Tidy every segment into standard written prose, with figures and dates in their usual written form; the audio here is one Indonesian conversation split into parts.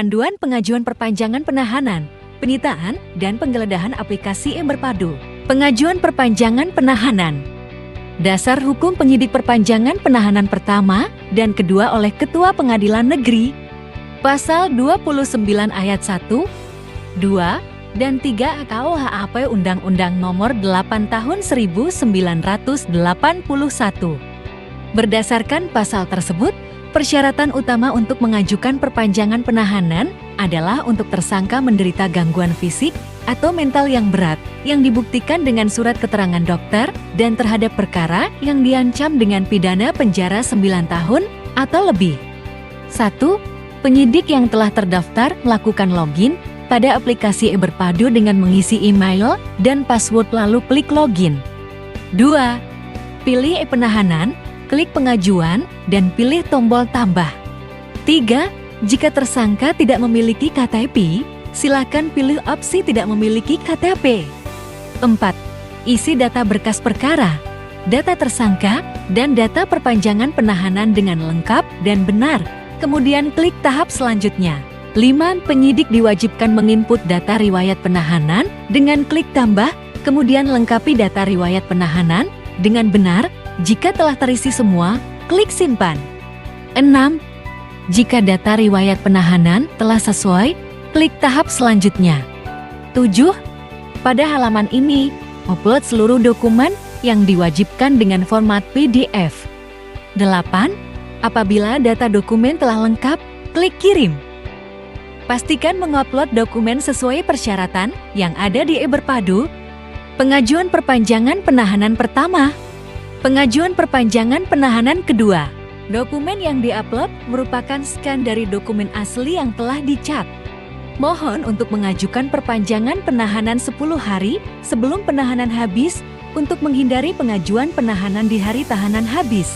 Panduan pengajuan perpanjangan penahanan, penyitaan, dan penggeledahan aplikasi e-Berpadu. Pengajuan perpanjangan penahanan. Dasar hukum penyidik perpanjangan penahanan pertama dan kedua oleh Ketua Pengadilan Negeri. Pasal 29 ayat 1, 2, dan 3 KUHP Undang-Undang Nomor 8 Tahun 1981. Berdasarkan pasal tersebut, persyaratan utama untuk mengajukan perpanjangan penahanan adalah untuk tersangka menderita gangguan fisik atau mental yang berat yang dibuktikan dengan surat keterangan dokter dan terhadap perkara yang diancam dengan pidana penjara 9 tahun atau lebih. 1. Penyidik yang telah terdaftar melakukan login pada aplikasi e-Berpadu dengan mengisi email dan password lalu klik login. 2. Pilih e-penahanan, klik pengajuan, dan pilih tombol tambah. 3. Jika tersangka tidak memiliki KTP, silakan pilih opsi tidak memiliki KTP. 4. Isi data berkas perkara, data tersangka, dan data perpanjangan penahanan dengan lengkap dan benar. Kemudian klik tahap selanjutnya. 5. Penyidik diwajibkan menginput data riwayat penahanan dengan klik tambah, kemudian lengkapi data riwayat penahanan dengan benar. Jika telah terisi semua, klik simpan. 6. Jika data riwayat penahanan telah sesuai, klik tahap selanjutnya. 7. Pada halaman ini, upload seluruh dokumen yang diwajibkan dengan format PDF. 8. Apabila data dokumen telah lengkap, klik kirim. Pastikan mengupload dokumen sesuai persyaratan yang ada di e-Berpadu. Pengajuan perpanjangan penahanan pertama. Pengajuan perpanjangan penahanan kedua. Dokumen yang diupload merupakan scan dari dokumen asli yang telah dicat. Mohon untuk mengajukan perpanjangan penahanan 10 hari sebelum penahanan habis untuk menghindari pengajuan penahanan di hari tahanan habis.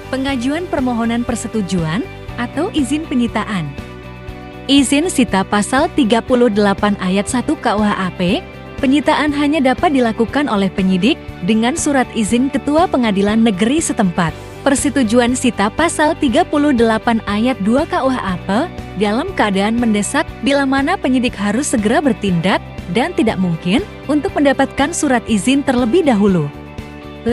Pengajuan permohonan persetujuan atau izin penyitaan. Izin sita pasal 38 ayat 1 KUHP, penyitaan hanya dapat dilakukan oleh penyidik dengan surat izin Ketua Pengadilan Negeri setempat. Persetujuan sita pasal 38 ayat 2 KUHP dalam keadaan mendesak bila mana penyidik harus segera bertindak dan tidak mungkin untuk mendapatkan surat izin terlebih dahulu.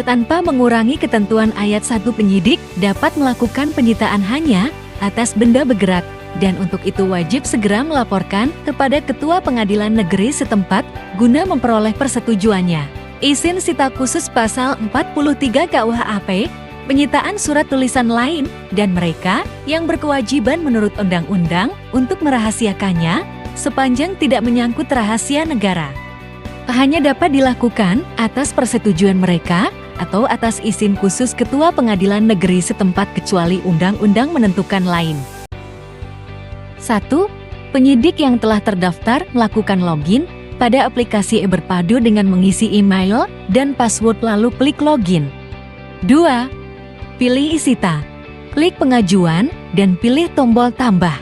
Tanpa mengurangi ketentuan ayat 1, penyidik dapat melakukan penyitaan hanya atas benda bergerak dan untuk itu wajib segera melaporkan kepada Ketua Pengadilan Negeri setempat guna memperoleh persetujuannya. Izin sita khusus pasal 43 KUHP, penyitaan surat tulisan lain dan mereka yang berkewajiban menurut undang-undang untuk merahasiakannya sepanjang tidak menyangkut rahasia negara. Hanya dapat dilakukan atas persetujuan mereka atau atas izin khusus Ketua Pengadilan Negeri setempat kecuali undang-undang menentukan lain. 1. Penyidik yang telah terdaftar melakukan login pada aplikasi e-Berpadu dengan mengisi email dan password lalu klik login. 2. Pilih isita, klik pengajuan, dan pilih tombol tambah.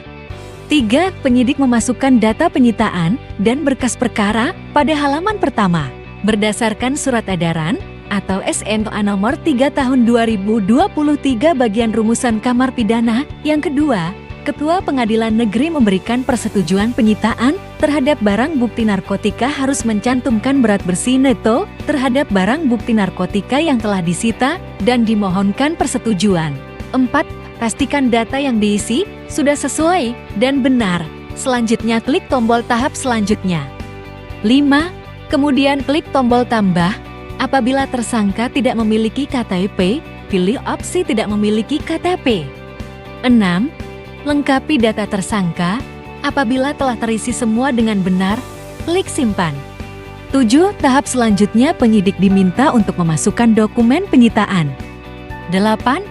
3. Penyidik memasukkan data penyitaan dan berkas perkara pada halaman pertama berdasarkan surat edaran atau SMA nomor 3 tahun 2023 bagian rumusan Kamar Pidana. Yang kedua, Ketua Pengadilan Negeri memberikan persetujuan penyitaan terhadap barang bukti narkotika harus mencantumkan berat bersih neto terhadap barang bukti narkotika yang telah disita dan dimohonkan persetujuan. 4. Pastikan data yang diisi sudah sesuai dan benar. Selanjutnya klik tombol tahap selanjutnya. 5. Kemudian klik tombol tambah. Apabila tersangka tidak memiliki KTP, pilih opsi tidak memiliki KTP. 6. Lengkapi data tersangka. Apabila telah terisi semua dengan benar, klik simpan. 7. Tahap selanjutnya penyidik diminta untuk memasukkan dokumen penyitaan. 8.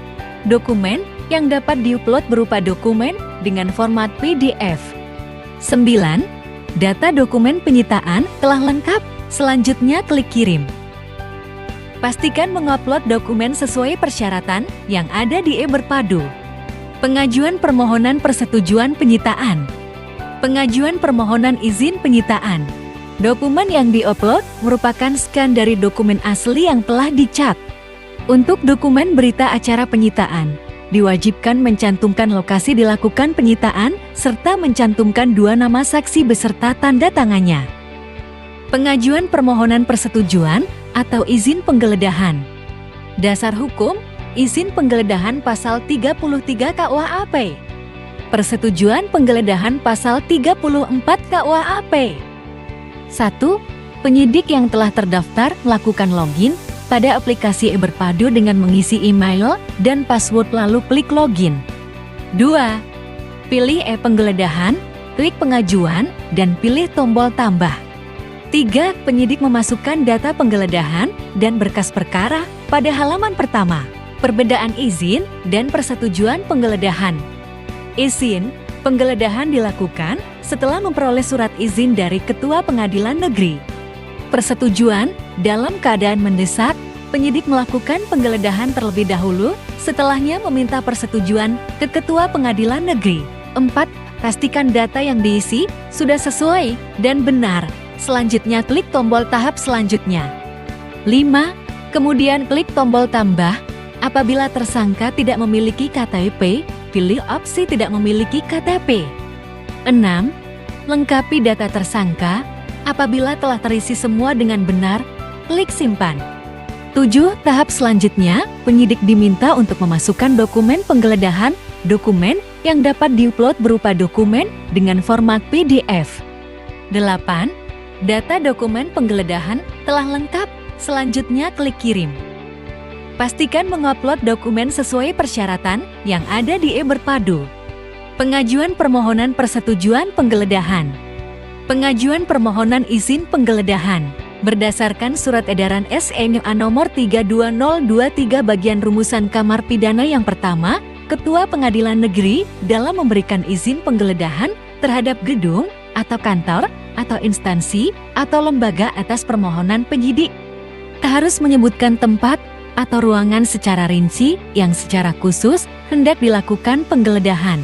Dokumen yang dapat diupload berupa dokumen dengan format PDF. 9. Data dokumen penyitaan telah lengkap, selanjutnya klik kirim. Pastikan mengupload dokumen sesuai persyaratan yang ada di e-Berpadu. Pengajuan permohonan persetujuan penyitaan. Pengajuan permohonan izin penyitaan. Dokumen yang diupload merupakan scan dari dokumen asli yang telah dicat. Untuk dokumen berita acara penyitaan, diwajibkan mencantumkan lokasi dilakukan penyitaan serta mencantumkan 2 nama saksi beserta tanda tangannya. Pengajuan permohonan persetujuan atau izin penggeledahan. Dasar hukum, izin penggeledahan pasal 33 KUHP. Persetujuan penggeledahan pasal 34 KUHP. 1. Penyidik yang telah terdaftar melakukan login pada aplikasi e-Berpadu dengan mengisi email dan password lalu klik login. 2. Pilih e-penggeledahan, klik pengajuan, dan pilih tombol tambah. 3. Penyidik memasukkan data penggeledahan dan berkas perkara pada halaman pertama. Perbedaan izin dan persetujuan penggeledahan. Izin penggeledahan dilakukan setelah memperoleh surat izin dari Ketua Pengadilan Negeri. Persetujuan dalam keadaan mendesak, penyidik melakukan penggeledahan terlebih dahulu, setelahnya meminta persetujuan ke Ketua Pengadilan Negeri. 4. Pastikan data yang diisi sudah sesuai dan benar. Selanjutnya klik tombol tahap selanjutnya. 5. Kemudian klik tombol tambah. Apabila tersangka tidak memiliki KTP, pilih opsi tidak memiliki KTP. 6. Lengkapi data tersangka. Apabila telah terisi semua dengan benar, klik simpan. 7. Tahap selanjutnya, penyidik diminta untuk memasukkan dokumen penggeledahan, dokumen yang dapat diupload berupa dokumen dengan format PDF. 8. Data dokumen penggeledahan telah lengkap, selanjutnya klik kirim. Pastikan mengupload dokumen sesuai persyaratan yang ada di e-Berpadu. Pengajuan permohonan persetujuan penggeledahan. Pengajuan permohonan izin penggeledahan. Berdasarkan Surat Edaran SMA Nomor 32023 Bagian Rumusan Kamar Pidana yang pertama, Ketua Pengadilan Negeri dalam memberikan izin penggeledahan terhadap gedung atau kantor atau instansi atau lembaga atas permohonan penyidik. Tak harus menyebutkan tempat atau ruangan secara rinci yang secara khusus hendak dilakukan penggeledahan.